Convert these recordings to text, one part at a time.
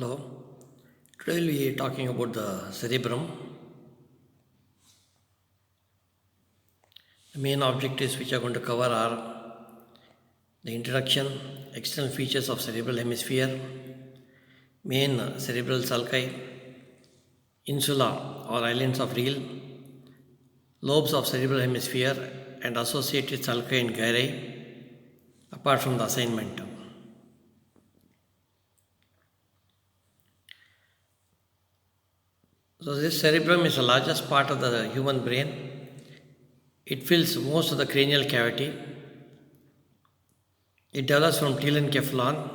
Hello. Today we are talking about the cerebrum. The main objectives which are going to cover are the introduction, external features of cerebral hemisphere, main cerebral sulci, insula or islands of Riehl, lobes of cerebral hemisphere and associated sulci and gyri, apart from the assignment. So this cerebrum is the largest part of the human brain. It fills most of the cranial cavity. It develops from telencephalon.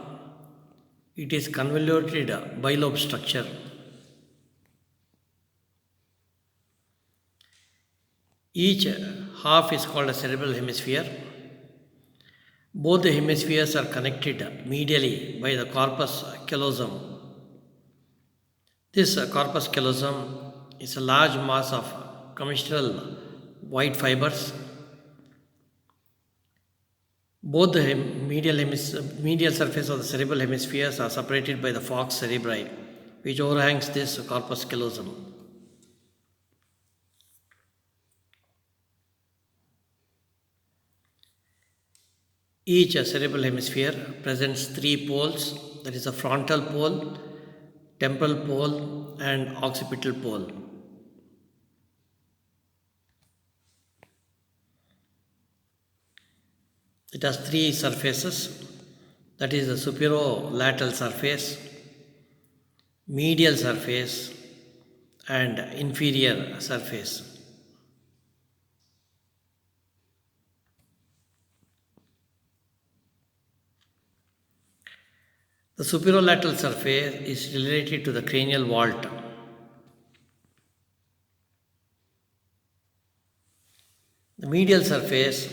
It is convoluted bilobe structure. Each half is called a cerebral hemisphere. Both the hemispheres are connected medially by the corpus callosum. This corpus callosum is a large mass of commissural white fibers. Both the medial surface of the cerebral hemispheres are separated by the falx cerebri, which overhangs this corpus callosum. Each cerebral hemisphere presents three poles, that is a frontal pole, temporal pole and occipital pole. It has three surfaces, that is the superolateral surface, medial surface and inferior surface. The superolateral surface is related to the cranial vault. The medial surface,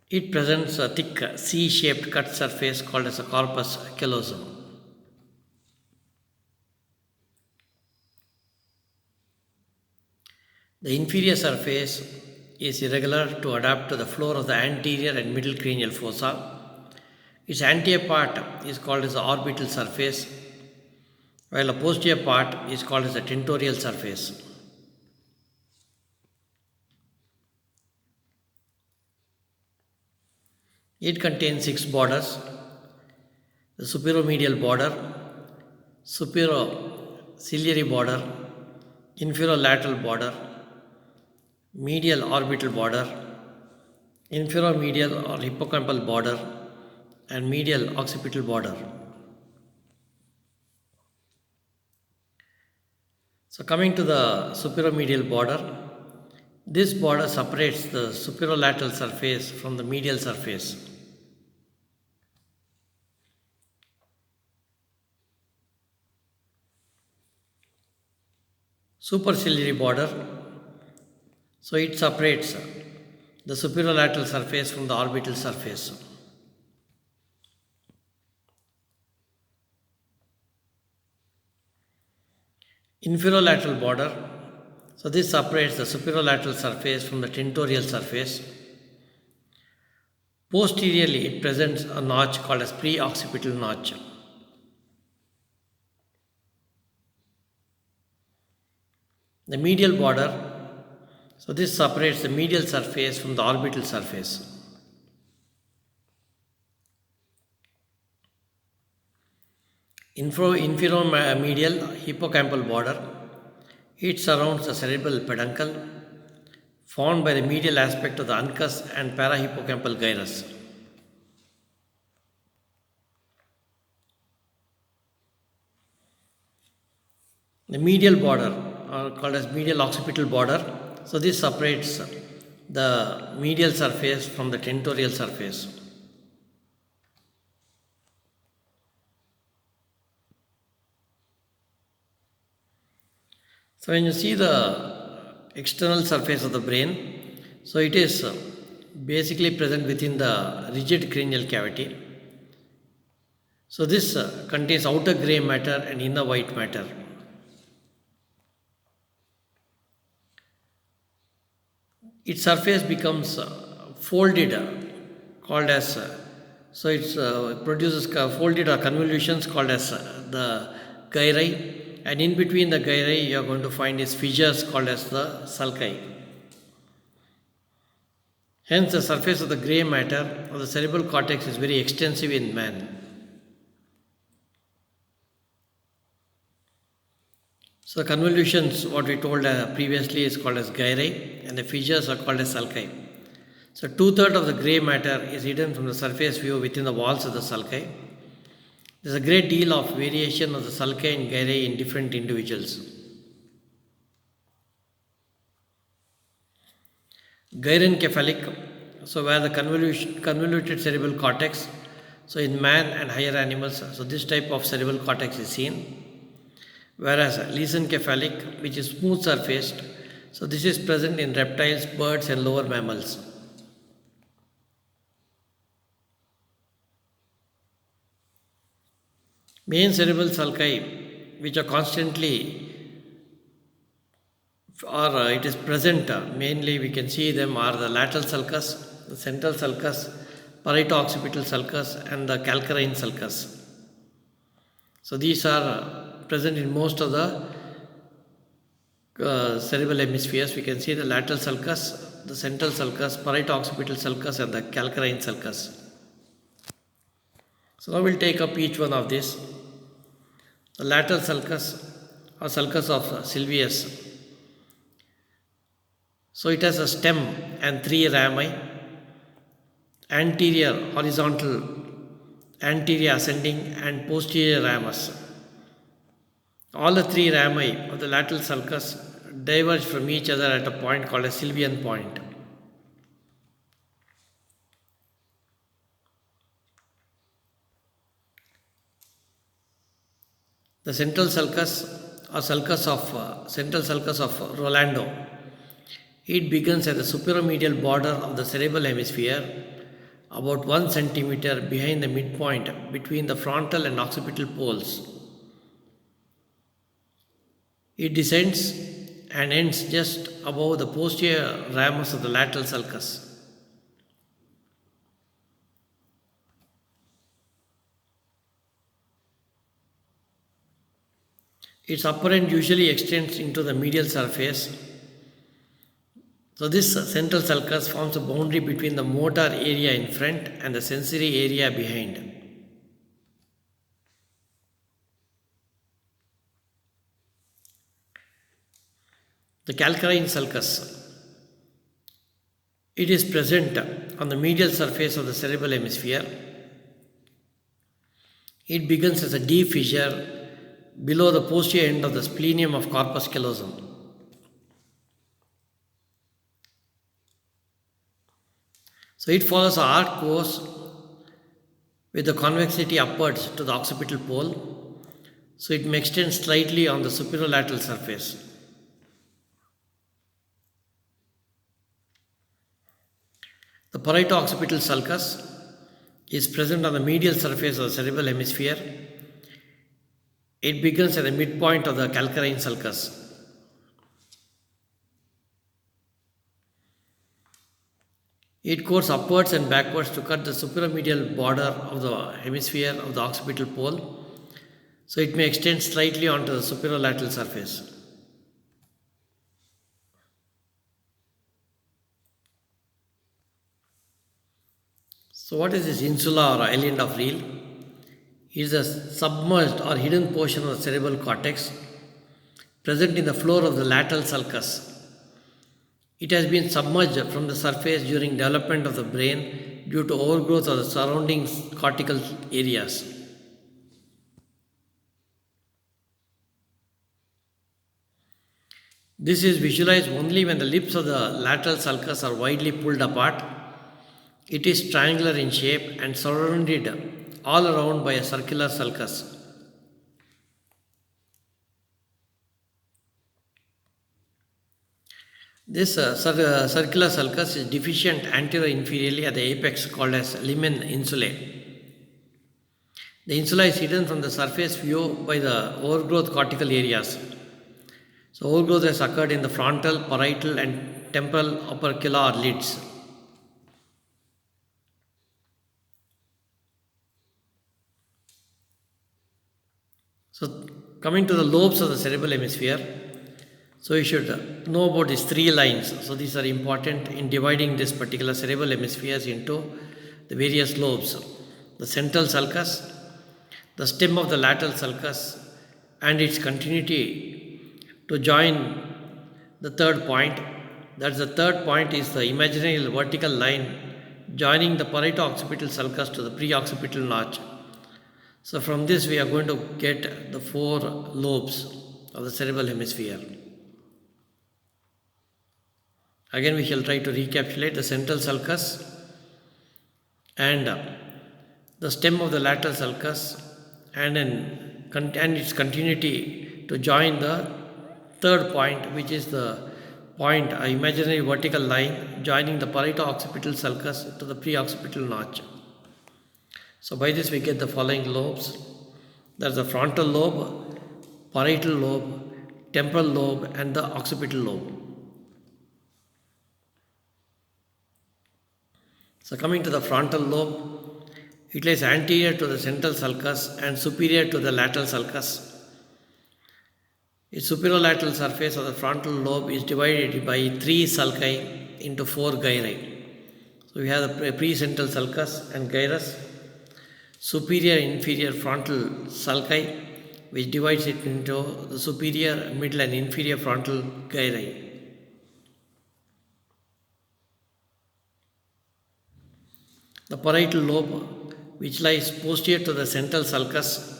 it presents a thick C-shaped cut surface called as a corpus callosum. The inferior surface is irregular to adapt to the floor of the anterior and middle cranial fossa. Its anterior part is called as the orbital surface, while the posterior part is called as the tentorial surface. It contains 6 borders: the superomedial border, superociliary border, inferolateral border, medial orbital border, inferomedial or hippocampal border, and medial occipital border. So coming to the superomedial border, this border separates the superolateral surface from the medial surface. Superciliary border, so it separates the superolateral surface from the orbital surface. Inferolateral border, so this separates the superolateral surface from the tentorial surface. Posteriorly, it presents a notch called as pre-occipital notch. The medial border, so this separates the medial surface from the orbital surface. Inferomedial hippocampal border, it surrounds the cerebral peduncle formed by the medial aspect of the uncus and parahippocampal gyrus. The medial border, called as medial occipital border, so this separates the medial surface from the tentorial surface. So when you see the external surface of the brain, so it is basically present within the rigid cranial cavity. So this contains outer grey matter and inner white matter. Its surface becomes folded, called as, so it produces folded or convolutions called as the gyri, and in between the gyri you are going to find these fissures called as the sulci. Hence, the surface of the grey matter of the cerebral cortex is very extensive in man. So, the convolutions, what we told previously, is called as gyri, and the fissures are called as sulci. So, 2/3 of the grey matter is hidden from the surface view within the walls of the sulci. There is a great deal of variation of the sulci and gyri in different individuals. Gyrencephalic, so where the convoluted cerebral cortex, so in man and higher animals, so this type of cerebral cortex is seen. Whereas lesioncephalic, which is smooth surfaced, so this is present in reptiles, birds and lower mammals. Main cerebral sulci, which are constantly or it is present, mainly we can see them are the lateral sulcus, the central sulcus, parieto-occipital sulcus and the calcarine sulcus. So these are present in most of the cerebral hemispheres. We can see the lateral sulcus, the central sulcus, parieto-occipital sulcus and the calcarine sulcus. So now we'll take up each one of these. The lateral sulcus or sulcus of Sylvius. So it has a stem and 3 rami, anterior horizontal, anterior ascending and posterior ramus. All the 3 rami of the lateral sulcus diverge from each other at a point called a Sylvian point. The central sulcus or central sulcus of Rolando. It begins at the superomedial border of the cerebral hemisphere, about 1 centimeter behind the midpoint between the frontal and occipital poles. It descends and ends just above the posterior ramus of the lateral sulcus. Its upper end usually extends into the medial surface. So this central sulcus forms a boundary between the motor area in front and the sensory area behind. The calcarine sulcus. It is present on the medial surface of the cerebral hemisphere. It begins as a deep fissure below the posterior end of the splenium of corpus callosum. So it follows an arc course with the convexity upwards to the occipital pole. So it may extend slightly on the superolateral surface. The parieto-occipital sulcus is present on the medial surface of the cerebral hemisphere. It begins at the midpoint of the calcarine sulcus. It courses upwards and backwards to cut the superomedial border of the hemisphere of the occipital pole. So it may extend slightly onto the superolateral surface. So what is this insula or island of Reil? It is a submerged or hidden portion of the cerebral cortex present in the floor of the lateral sulcus. It has been submerged from the surface during development of the brain due to overgrowth of the surrounding cortical areas. This is visualized only when the lips of the lateral sulcus are widely pulled apart. It is triangular in shape and surrounded all around by a circular sulcus. This circular sulcus is deficient anterior-inferiorly at the apex called as lumen insulae. The insula is hidden from the surface view by the overgrowth cortical areas. So overgrowth has occurred in the frontal, parietal and temporal opercula or lids. So, coming to the lobes of the cerebral hemisphere, so you should know about these three lines. So, these are important in dividing this particular cerebral hemispheres into the various lobes: the central sulcus, the stem of the lateral sulcus, and its continuity to join the third point. That's the third point is the imaginary vertical line joining the parieto-occipital sulcus to the pre-occipital notch. So from this we are going to get the four lobes of the cerebral hemisphere. Again we shall try to recapitulate the central sulcus and the stem of the lateral sulcus and its continuity to join the third point, which is the point, an imaginary vertical line joining the parieto-occipital sulcus to the pre-occipital notch. So by this we get the following lobes. There is the frontal lobe, parietal lobe, temporal lobe, and the occipital lobe. So coming to the frontal lobe, it lies anterior to the central sulcus and superior to the lateral sulcus. Its superolateral surface of the frontal lobe is divided by three sulci into four gyri. So we have the precentral sulcus and gyrus, superior and inferior frontal sulci, which divides it into the superior, middle, and inferior frontal gyri. The parietal lobe, which lies posterior to the central sulcus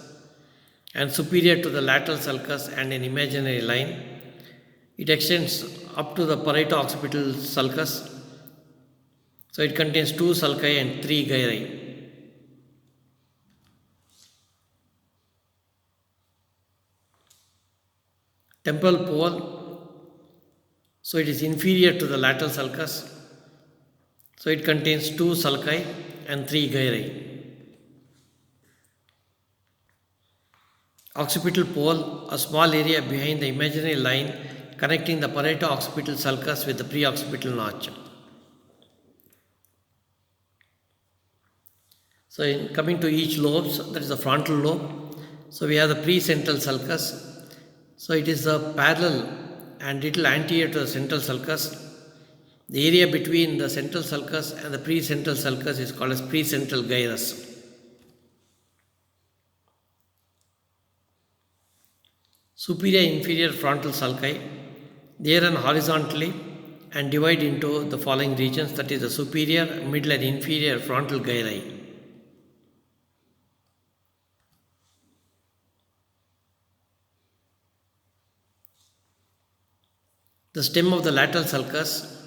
and superior to the lateral sulcus and an imaginary line. It extends up to the parieto-occipital sulcus. So it contains two sulci and three gyri. Temporal pole, so it is inferior to the lateral sulcus. So it contains two sulci and three gyri. Occipital pole, a small area behind the imaginary line connecting the parieto-occipital sulcus with the pre-occipital notch. So in coming to each lobes, that is the frontal lobe. So we have the precentral sulcus. So it is parallel and little anterior to the central sulcus. The area between the central sulcus and the precentral sulcus is called as precentral gyrus. Superior inferior frontal sulci, they run horizontally and divide into the following regions, that is the superior, middle, and inferior frontal gyri. The stem of the lateral sulcus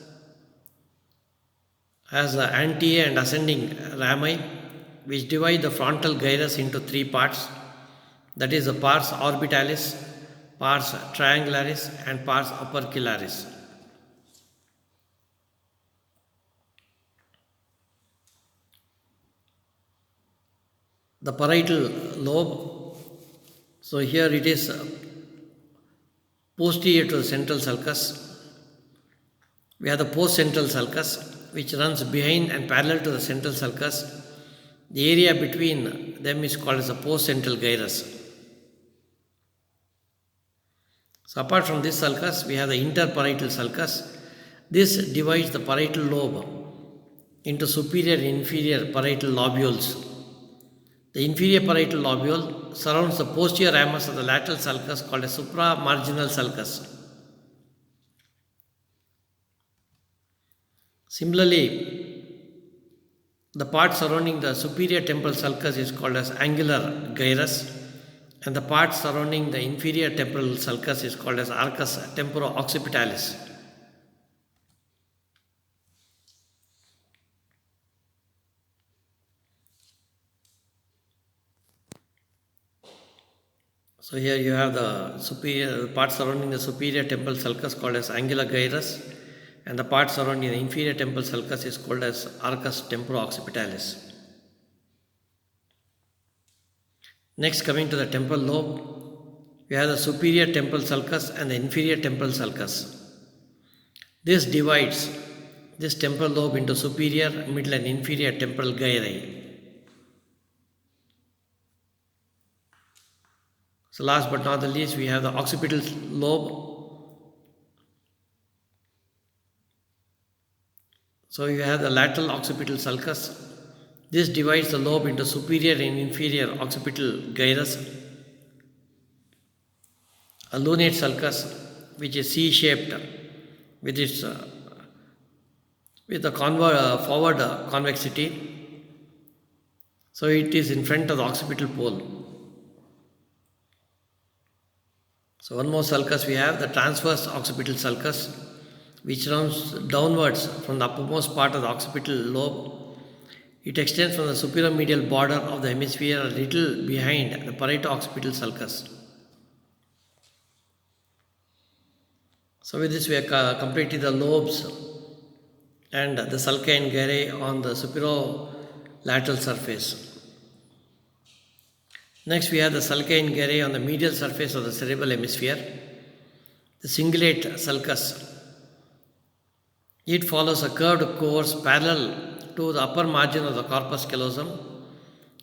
has the anterior and ascending rami, which divide the frontal gyrus into three parts, that is the pars orbitalis, pars triangularis, and pars opercularis. The parietal lobe, so here it is posterior to the central sulcus. We have the postcentral sulcus, which runs behind and parallel to the central sulcus. The area between them is called as the postcentral gyrus. So apart from this sulcus, we have the interparietal sulcus. This divides the parietal lobe into superior and inferior parietal lobules. The inferior parietal lobule surrounds the posterior ramus of the lateral sulcus called a supramarginal sulcus. Similarly, the part surrounding the superior temporal sulcus is called as angular gyrus, and the part surrounding the inferior temporal sulcus is called as arcus temporo-occipitalis. So here you have the part surrounding the superior temporal sulcus called as angular gyrus, and the part surrounding the inferior temporal sulcus is called as arcus temporo-occipitalis. Next, coming to the temporal lobe, we have the superior temporal sulcus and the inferior temporal sulcus. This divides this temporal lobe into superior, middle, and inferior temporal gyri. So last but not the least, we have the occipital lobe. So you have the lateral occipital sulcus. This divides the lobe into superior and inferior occipital gyrus. A lunate sulcus, which is C-shaped with its with the forward convexity. So it is in front of the occipital pole. So one more sulcus we have, the transverse occipital sulcus, which runs downwards from the uppermost part of the occipital lobe. It extends from the superior medial border of the hemisphere a little behind the parieto-occipital sulcus. So with this we have completed the lobes and the sulci and gyrae on the superolateral surface. Next we have the sulci and gyrae on the medial surface of the cerebral hemisphere. The cingulate sulcus. It follows a curved course parallel to the upper margin of the corpus callosum.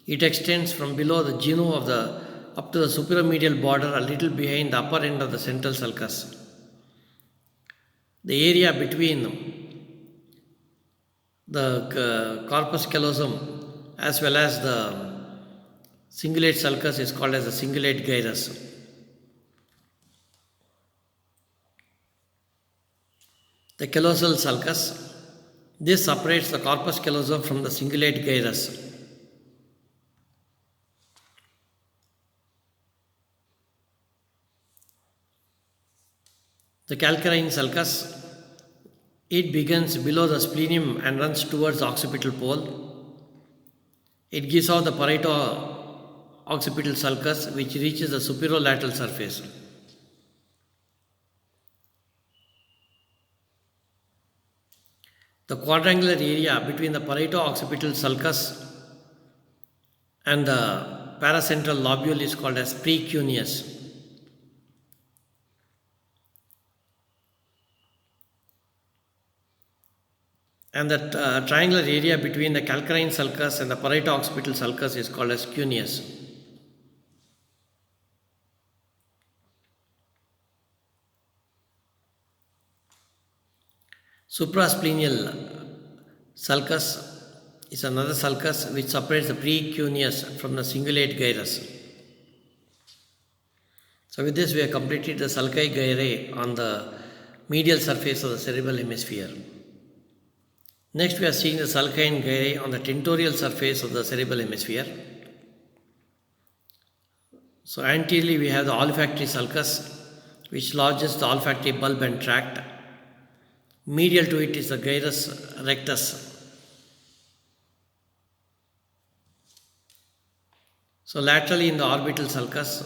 It extends from below the genu of the up to the superior medial border a little behind the upper end of the central sulcus. The area between the corpus callosum as well as the cingulate sulcus is called as the cingulate gyrus. The callosal sulcus. This separates the corpus callosum from the cingulate gyrus. The calcarine sulcus. It begins below the splenium and runs towards the occipital pole. It gives out the parieto-occipital sulcus, which reaches the superolateral surface. The quadrangular area between the parieto-occipital sulcus and the paracentral lobule is called as precuneus. And the triangular area between the calcarine sulcus and the parieto-occipital sulcus is called as cuneus. Suprasplenial sulcus is another sulcus which separates the precuneus from the cingulate gyrus. So with this we have completed the sulci gyrae on the medial surface of the cerebral hemisphere. Next we are seeing the sulci and gyrae on the tentorial surface of the cerebral hemisphere. So anteriorly we have the olfactory sulcus, which lodges the olfactory bulb and tract. Medial to it is the gyrus rectus. So laterally in the orbital sulcus,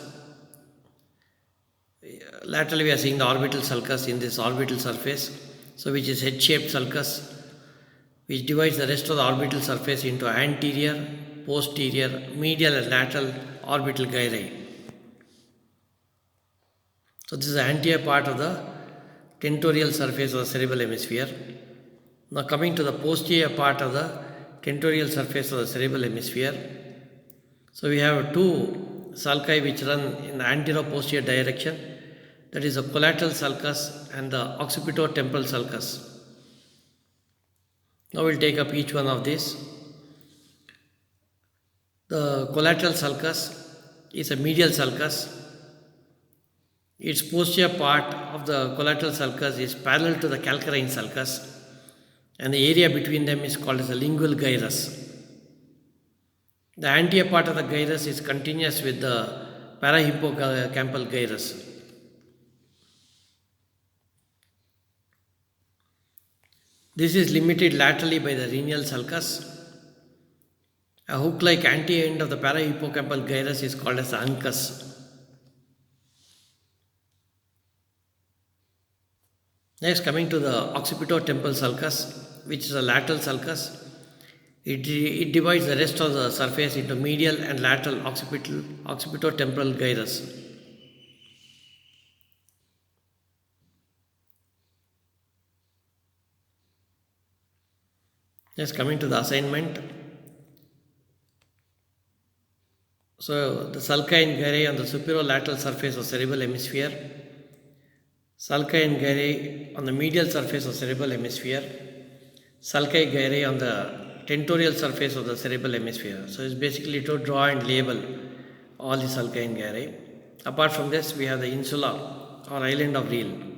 laterally we are seeing the orbital sulcus in this orbital surface, so which is head-shaped sulcus, which divides the rest of the orbital surface into anterior, posterior, medial and lateral orbital gyrae. So this is the anterior part of the tentorial surface of the cerebral hemisphere. Now coming to the posterior part of the tentorial surface of the cerebral hemisphere. So we have two sulci which run in the antero-posterior direction, that is the collateral sulcus and the occipito-temporal sulcus. Now we will take up each one of these. The collateral sulcus is a medial sulcus. Its posterior part of the collateral sulcus is parallel to the calcarine sulcus, and the area between them is called as the lingual gyrus. The anterior part of the gyrus is continuous with the parahippocampal gyrus. This is limited laterally by the renial sulcus. A hook-like anterior end of the parahippocampal gyrus is called as the uncus. Next, coming to the occipito-temporal sulcus, which is a lateral sulcus. It divides the rest of the surface into medial and lateral occipito-temporal gyrus. Next, coming to the assignment. So the sulci and gyri on the superolateral surface of cerebral hemisphere, sulci and gyri on the medial surface of cerebral hemisphere, sulci gyri on the tentorial surface of the cerebral hemisphere. So it's basically to draw and label all the sulci and gyri. Apart from this, we have the insula or island of Rheal.